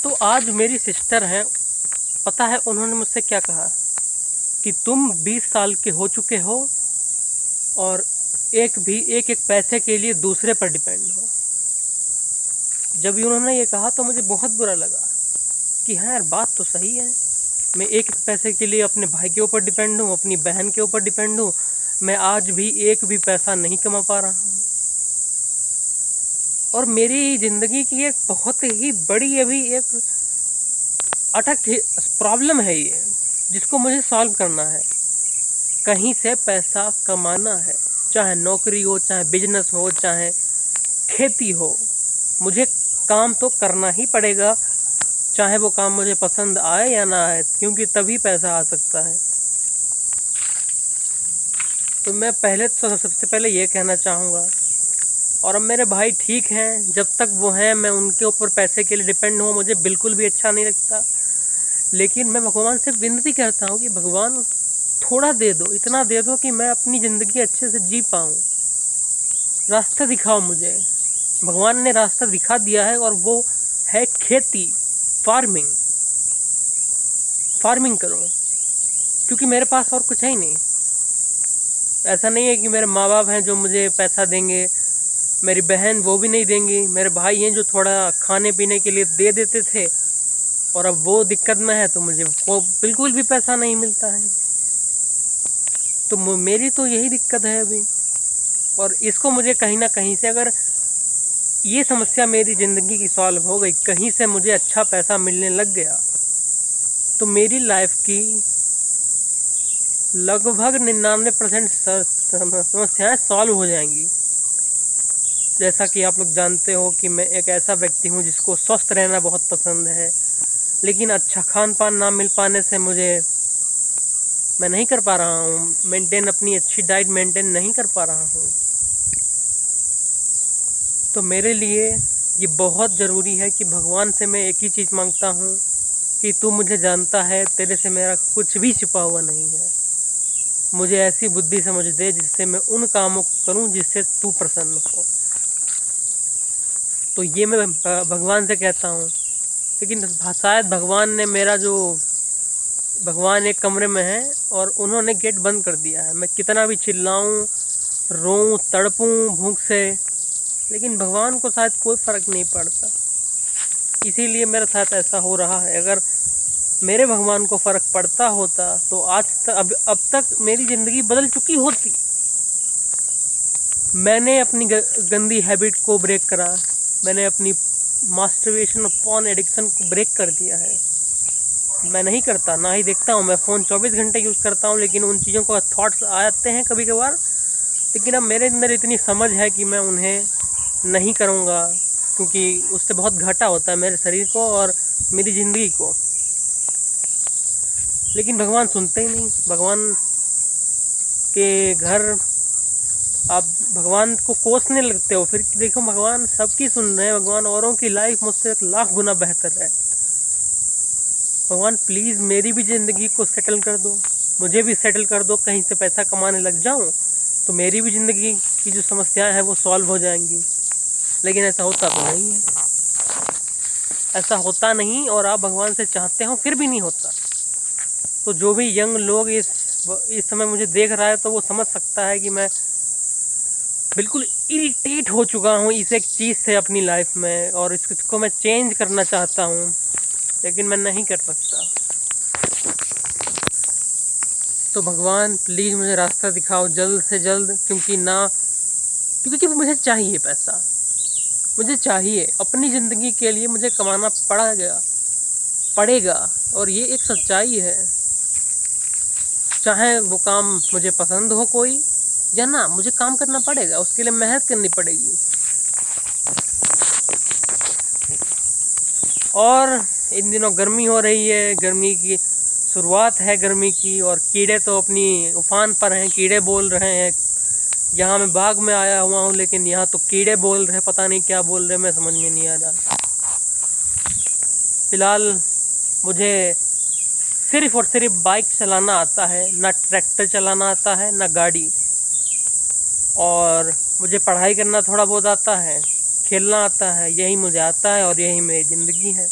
तो आज मेरी सिस्टर हैं, पता है उन्होंने मुझसे क्या कहा कि तुम 20 साल के हो चुके हो और एक एक पैसे के लिए दूसरे पर डिपेंड हो। जब उन्होंने ये कहा तो मुझे बहुत बुरा लगा कि हाँ यार, बात तो सही है। मैं एक एक पैसे के लिए अपने भाई के ऊपर डिपेंड हूँ, अपनी बहन के ऊपर डिपेंड हूँ। मैं आज भी एक भी पैसा नहीं कमा पा रहा हूँ और मेरी ज़िंदगी की एक बहुत ही बड़ी अभी एक अटक प्रॉब्लम है ये, जिसको मुझे सॉल्व करना है। कहीं से पैसा कमाना है, चाहे नौकरी हो, चाहे बिजनेस हो, चाहे खेती हो। मुझे काम तो करना ही पड़ेगा, चाहे वो काम मुझे पसंद आए या ना आए, क्योंकि तभी पैसा आ सकता है। तो मैं पहले तो सबसे पहले ये कहना चाहूँगा, और अब मेरे भाई ठीक हैं, जब तक वो हैं मैं उनके ऊपर पैसे के लिए डिपेंड हूँ, मुझे बिल्कुल भी अच्छा नहीं लगता। लेकिन मैं भगवान से विनती करता हूँ कि भगवान थोड़ा दे दो, इतना दे दो कि मैं अपनी ज़िंदगी अच्छे से जी पाऊँ। रास्ता दिखाओ मुझे। भगवान ने रास्ता दिखा दिया है और वो है खेती, फार्मिंग। फार्मिंग करो, क्योंकि मेरे पास और कुछ है ही नहीं। ऐसा नहीं है कि मेरे माँ बाप हैं जो मुझे पैसा देंगे, मेरी बहन वो भी नहीं देंगी, मेरे भाई हैं जो थोड़ा खाने पीने के लिए दे देते थे और अब वो दिक्कत में है तो मुझे वो बिल्कुल भी पैसा नहीं मिलता है। तो मेरी तो यही दिक्कत है अभी, और इसको मुझे कहीं ना कहीं से, अगर ये समस्या मेरी ज़िंदगी की सॉल्व हो गई, कहीं से मुझे अच्छा पैसा मिलने लग गया, तो मेरी लाइफ की लगभग 99% समस्याएं सॉल्व हो जाएंगी। जैसा कि आप लोग जानते हो कि मैं एक ऐसा व्यक्ति हूँ जिसको स्वस्थ रहना बहुत पसंद है, लेकिन अच्छा खान पान ना मिल पाने से मैं नहीं कर पा रहा हूँ मेंटेन, अपनी अच्छी डाइट मेंटेन नहीं कर पा रहा हूँ। तो मेरे लिए ये बहुत ज़रूरी है कि भगवान से मैं एक ही चीज़ मांगता हूँ कि तू मुझे जानता है, तेरे से मेरा कुछ भी छिपा हुआ नहीं है। मुझे ऐसी बुद्धि समझ दे जिससे मैं उन कामों को करूँ जिससे तू प्रसन्न हो। तो ये मैं भगवान से कहता हूँ। लेकिन शायद भगवान एक कमरे में है और उन्होंने गेट बंद कर दिया है। मैं कितना भी चिल्लाऊँ, रोऊँ, तड़पूँ भूख से, लेकिन भगवान को शायद कोई फ़र्क नहीं पड़ता। इसीलिए मेरे साथ ऐसा हो रहा है। अगर मेरे भगवान को फ़र्क पड़ता होता तो आज तक अब तक मेरी ज़िंदगी बदल चुकी होती। मैंने अपनी गंदी हैबिट को ब्रेक करा, मैंने अपनी मास्टरबेशन पॉर्न एडिक्शन को ब्रेक कर दिया है। मैं नहीं करता, ना ही देखता हूँ। मैं फ़ोन 24 घंटे यूज़ करता हूँ, लेकिन उन चीज़ों को थॉट्स आते हैं कभी कभार, लेकिन अब मेरे अंदर इतनी समझ है कि मैं उन्हें नहीं करूँगा, क्योंकि उससे बहुत घाटा होता है मेरे शरीर को और मेरी ज़िंदगी को। लेकिन भगवान सुनते ही नहीं। भगवान के घर आप भगवान को कोसने लगते हो, फिर देखो भगवान सबकी सुन रहे हैं। भगवान औरों की लाइफ मुझसे 1,00,000 गुना बेहतर है। भगवान प्लीज़ मेरी भी ज़िंदगी को सेटल कर दो, मुझे भी सेटल कर दो, कहीं से पैसा कमाने लग जाऊँ तो मेरी भी ज़िंदगी की जो समस्याएं हैं वो सॉल्व हो जाएंगी। लेकिन ऐसा होता तो नहीं है, ऐसा होता नहीं, और आप भगवान से चाहते हो फिर भी नहीं होता। तो जो भी यंग लोग इस समय मुझे देख रहा है तो वो समझ सकता है कि मैं बिल्कुल इरिटेट हो चुका हूँ इस एक चीज़ से अपनी लाइफ में, और इसको मैं चेंज करना चाहता हूँ, लेकिन मैं नहीं कर सकता। तो भगवान प्लीज़ मुझे रास्ता दिखाओ जल्द से जल्द, क्योंकि मुझे चाहिए पैसा, मुझे चाहिए अपनी ज़िंदगी के लिए, मुझे कमाना पड़ेगा, और ये एक सच्चाई है। चाहे वो काम मुझे पसंद हो कोई या ना, मुझे काम करना पड़ेगा, उसके लिए मेहनत करनी पड़ेगी। और इन दिनों गर्मी हो रही है, गर्मी की शुरुआत है गर्मी की, और कीड़े तो अपनी उफान पर हैं, कीड़े बोल रहे हैं। यहाँ मैं बाग में आया हुआ हूँ, लेकिन यहाँ तो कीड़े बोल रहे हैं, पता नहीं क्या बोल रहे हैं, मैं समझ में नहीं आ रहा। फ़िलहाल मुझे सिर्फ़ और सिर्फ बाइक चलाना आता है, ना ट्रैक्टर चलाना आता है, ना गाड़ी। और मुझे पढ़ाई करना थोड़ा बहुत आता है, खेलना आता है, यही मुझे आता है और यही मेरी ज़िंदगी है।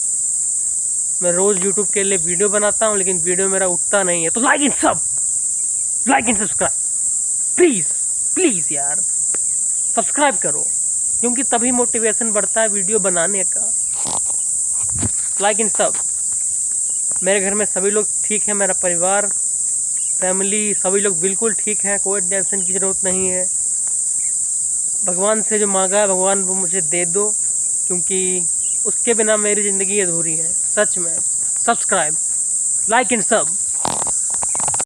मैं रोज़ यूट्यूब के लिए वीडियो बनाता हूँ, लेकिन वीडियो मेरा उठता नहीं है। तो like and subscribe please, please यार सब्सक्राइब करो, क्योंकि तभी मोटिवेशन बढ़ता है वीडियो बनाने का। लाइक एंड सब। मेरे घर में सभी लोग ठीक हैं, मेरा परिवार, फैमिली सभी लोग बिल्कुल ठीक हैं, कोई टेंशन की ज़रूरत नहीं है। भगवान से जो मांगा है भगवान वो मुझे दे दो, क्योंकि उसके बिना मेरी ज़िंदगी अधूरी है। सच में। सब्सक्राइब, लाइक एंड सब।